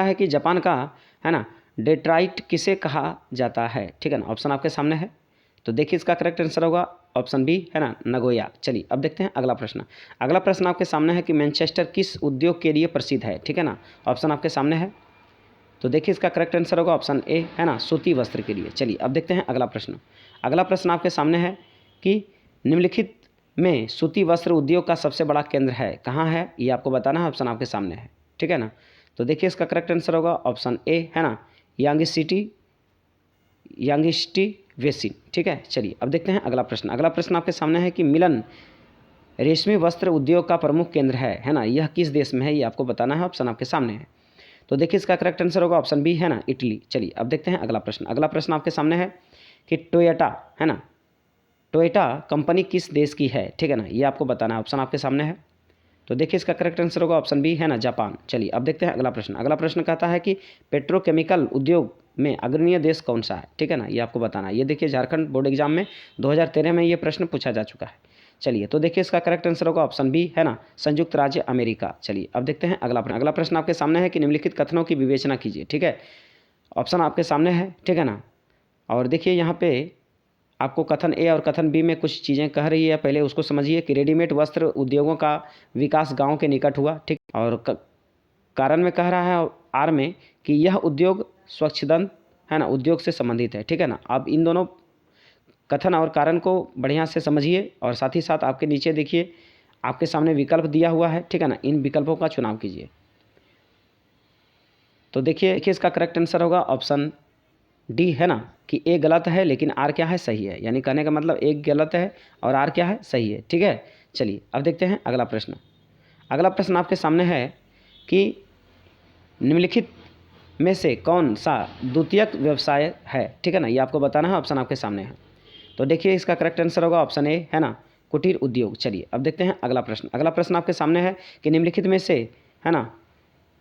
है कि जापान का, है ना, डेट्राइट किसे कहा जाता है, ठीक है ना। ऑप्शन आपके सामने है, तो देखिए इसका करेक्ट आंसर होगा ऑप्शन बी, है ना, नगोया। चलिए अब देखते हैं अगला प्रश्न। अगला प्रश्न आपके सामने है कि मैनचेस्टर किस उद्योग के लिए प्रसिद्ध है, ठीक है ना। ऑप्शन आपके सामने है, तो देखिए इसका करेक्ट आंसर होगा ऑप्शन ए, है ना, सूती वस्त्र के लिए। चलिए अब देखते हैं अगला प्रश्न। अगला प्रश्न आपके सामने है कि निम्नलिखित में सूती वस्त्र उद्योग का सबसे बड़ा केंद्र है, कहाँ है, ये आपको बताना है। ऑप्शन आपके सामने है, ठीक है ना। तो देखिए इसका करेक्ट आंसर होगा ऑप्शन ए, है ना, यांगिस्टी वेसिन, ठीक है। चलिए अब देखते हैं अगला प्रश्न। अगला प्रश्न आपके सामने है कि मिलन रेशमी वस्त्र उद्योग का प्रमुख केंद्र है ना, यह किस देश में है, ये आपको बताना है। ऑप्शन आपके सामने है, तो देखिए इसका करेक्ट आंसर होगा ऑप्शन बी, है ना, इटली। चलिए अब देखते हैं अगला प्रश्न। अगला प्रश्न आपके सामने है कि टोयोटा, है ना, टोयोटा कंपनी किस देश की है, ठीक है ना, ये आपको बताना है। ऑप्शन आपके सामने है, तो देखिए इसका करेक्ट आंसर होगा ऑप्शन बी, है ना, जापान। चलिए अब देखते हैं अगला प्रश्न। अगला प्रश्न कहता है कि पेट्रोकेमिकल उद्योग में अग्रणीय देश कौन सा है, ठीक है ना, ये आपको बताना है। ये देखिए झारखंड बोर्ड एग्जाम में 2013 में ये प्रश्न पूछा जा चुका है। चलिए तो देखिए इसका करेक्ट आंसर होगा ऑप्शन बी, है ना, संयुक्त राज्य अमेरिका। चलिए अब देखते हैं अगला प्रश्न। अगला प्रश्न आपके सामने है कि निम्नलिखित कथनों की विवेचना कीजिए, ठीक है। ऑप्शन आपके सामने है, ठीक है ना। और देखिए यहाँ पे आपको कथन ए और कथन बी में कुछ चीज़ें कह रही है, पहले उसको समझिए कि रेडीमेड वस्त्र उद्योगों का विकास गांव के निकट हुआ, ठीक। और कारण में कह रहा है आर में कि यह उद्योग स्वच्छंद, है ना, उद्योग से संबंधित है, ठीक है ना। आप इन दोनों कथन और कारण को बढ़िया से समझिए और साथ ही साथ आपके नीचे देखिए आपके सामने विकल्प दिया हुआ है, ठीक है ना, इन विकल्पों का चुनाव कीजिए। तो देखिए इसका करेक्ट आंसर होगा ऑप्शन डी, है ना, कि ए गलत है लेकिन आर क्या है, सही है। यानी कहने का मतलब एक गलत है और आर क्या है, सही है, ठीक है। चलिए अब देखते हैं अगला प्रश्न। अगला प्रश्न आपके सामने है कि निम्नलिखित में से कौन सा द्वितीयक व्यवसाय है, ठीक है ना, ये आपको बताना है। ऑप्शन आपके सामने है, तो देखिए इसका करेक्ट आंसर होगा ऑप्शन ए, है ना, कुटीर उद्योग। चलिए अब देखते हैं अगला प्रश्न। अगला प्रश्न आपके सामने है कि निम्नलिखित में से, है ना,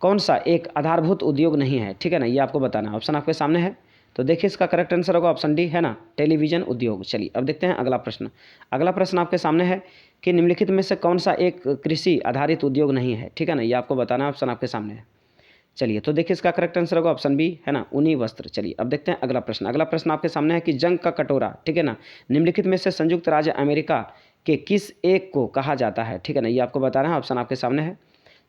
कौन सा एक आधारभूत उद्योग नहीं है, ठीक है ना, ये आपको बताना है। ऑप्शन आपके सामने है, तो देखिए इसका करेक्ट आंसर होगा ऑप्शन डी, है ना, टेलीविजन उद्योग। चलिए अब देखते हैं अगला प्रश्न। अगला प्रश्न आपके सामने है कि निम्नलिखित में से कौन सा एक कृषि आधारित उद्योग नहीं है, ठीक है ना, ये आपको बताना है। ऑप्शन आपके सामने है, चलिए तो देखिए इसका करेक्ट आंसर होगा ऑप्शन बी, है ना, ऊनी वस्त्र। चलिए अब देखते हैं अगला प्रश्न। अगला प्रश्न आपके सामने है कि जंग का कटोरा, ठीक है ना, निम्नलिखित में से संयुक्त राज्य अमेरिका के किस एक को कहा जाता है, ठीक है ना, ये आपको बताना है। ऑप्शन आपके सामने है,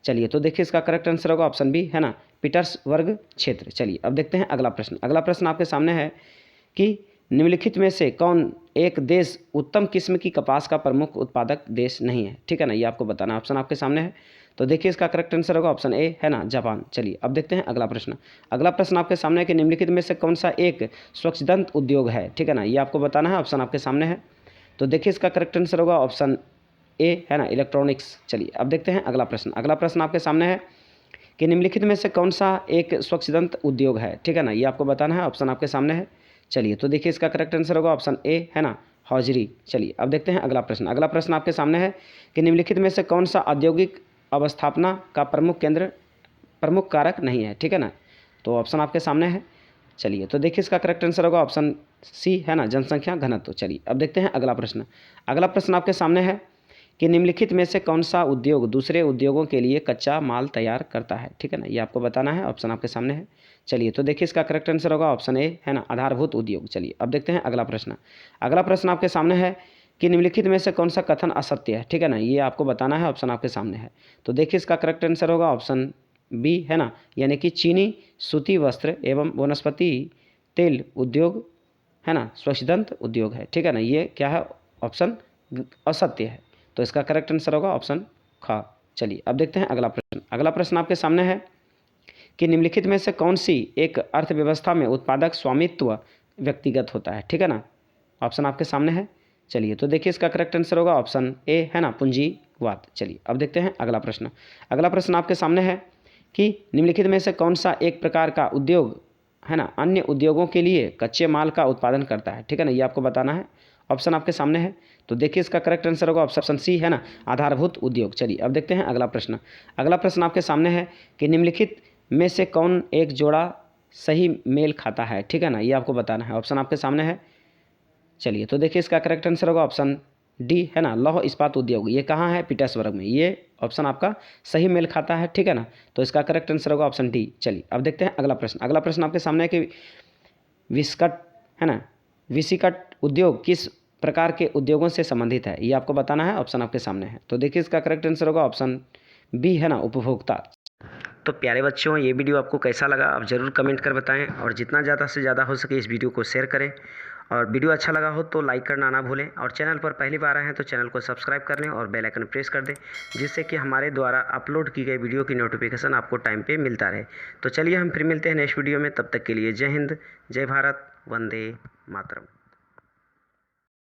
चलिए तो देखिए इसका करेक्ट आंसर होगा ऑप्शन बी, है ना, पीटर्सबर्ग क्षेत्र। चलिए अब देखते हैं अगला प्रश्न। अगला प्रश्न आपके सामने है कि निम्नलिखित में से कौन एक देश उत्तम किस्म की कपास का प्रमुख उत्पादक देश नहीं है, ठीक है ना, ये आपको बताना। ऑप्शन आपके सामने है, तो देखिए इसका करेक्ट आंसर होगा ऑप्शन ए, है ना, जापान। चलिए अब देखते हैं अगला प्रश्न। अगला प्रश्न आपके सामने है कि निम्नलिखित में से कौन सा एक स्वच्छदंत उद्योग है, ठीक है ना, ये आपको बताना है। ऑप्शन आपके सामने है, तो देखिए इसका करेक्ट आंसर होगा ऑप्शन ए, है ना, इलेक्ट्रॉनिक्स। चलिए अब देखते हैं अगला प्रश्न। अगला प्रश्न आपके सामने है कि निम्नलिखित में से कौन सा एक स्वच्छदंत उद्योग है, ठीक है ना, ये आपको बताना है। ऑप्शन आपके सामने है, चलिए तो देखिए इसका करेक्ट आंसर होगा ऑप्शन ए, है ना, हौजरी। चलिए अब देखते हैं अगला प्रश्न। अगला प्रश्न आपके सामने है कि निम्नलिखित में से कौन सा औद्योगिक अवस्थापना का प्रमुख कारक नहीं है, ठीक है ना, तो ऑप्शन आपके सामने है। चलिए तो देखिए इसका करेक्ट आंसर होगा ऑप्शन सी, है ना, जनसंख्या घनत्व। चलिए अब देखते हैं अगला प्रश्न। अगला प्रश्न आपके सामने है कि निम्नलिखित में से कौन सा उद्योग दूसरे उद्योगों के लिए कच्चा माल तैयार करता है, ठीक है ना, ये आपको बताना है। ऑप्शन आपके सामने है, चलिए तो देखिए इसका करेक्ट आंसर होगा ऑप्शन ए, है ना, आधारभूत उद्योग। चलिए अब देखते हैं अगला प्रश्न। अगला प्रश्न आपके सामने है कि निम्नलिखित में से कौन सा कथन असत्य है, ठीक है ना, ये आपको बताना है। ऑप्शन आपके सामने है, तो देखिए इसका करेक्ट आंसर होगा ऑप्शन बी, है ना, यानी कि चीनी सूती वस्त्र एवं वनस्पति तेल उद्योग, है ना, स्वच्छदंत उद्योग है, ठीक है ना, ये क्या है, ऑप्शन असत्य है। तो इसका करेक्ट आंसर होगा ऑप्शन ख। चलिए अब देखते हैं अगला प्रश्न। अगला प्रश्न आपके सामने है कि निम्नलिखित में से कौन सी एक अर्थव्यवस्था में उत्पादक स्वामित्व व्यक्तिगत होता है, ठीक है ना, ऑप्शन आपके सामने है। चलिए तो देखिए इसका करेक्ट आंसर होगा ऑप्शन ए, है ना, पूंजीवाद। चलिए अब देखते हैं अगला प्रश्न। अगला प्रश्न आपके सामने है कि निम्नलिखित में से कौन सा एक प्रकार का उद्योग, है ना, अन्य उद्योगों के लिए कच्चे माल का उत्पादन करता है, ठीक है ना, ये आपको बताना है। ऑप्शन आपके सामने है, तो देखिए इसका करेक्ट आंसर होगा ऑप्शन सी, है ना, आधारभूत उद्योग। चलिए अब देखते हैं अगला प्रश्न। अगला प्रश्न आपके सामने है कि निम्नलिखित में से कौन एक जोड़ा सही मेल खाता है, ठीक है ना, ये आपको बताना है। ऑप्शन आपके सामने है, चलिए तो देखिए इसका करेक्ट आंसर होगा ऑप्शन डी है ना, लौह इस्पात उद्योग, ये कहाँ है? पीटर्सबर्ग में। ये ऑप्शन आपका सही मेल खाता है, ठीक है ना। तो इसका करेक्ट आंसर होगा ऑप्शन डी। चलिए अब देखते हैं अगला प्रश्न। अगला प्रश्न आपके सामने है कि विस्कट है ना, विसिकट उद्योग किस प्रकार के उद्योगों से संबंधित है, ये आपको बताना है। ऑप्शन आपके सामने है, तो देखिए इसका करेक्ट आंसर होगा ऑप्शन बी है ना, उपभोक्ता। तो प्यारे बच्चों, ये वीडियो आपको कैसा लगा आप ज़रूर कमेंट कर बताएं, और जितना ज़्यादा से ज़्यादा हो सके इस वीडियो को शेयर करें, और वीडियो अच्छा लगा हो तो लाइक करना ना भूलें, और चैनल पर पहली बार आए हैं तो चैनल को सब्सक्राइब कर लें और बेल आइकन प्रेस कर दें, जिससे कि हमारे द्वारा अपलोड की गई वीडियो की नोटिफिकेशन आपको टाइम पे मिलता रहे। तो चलिए हम फिर मिलते हैं नेक्स्ट वीडियो में, तब तक के लिए जय हिंद, जय भारत, वंदे मातरम।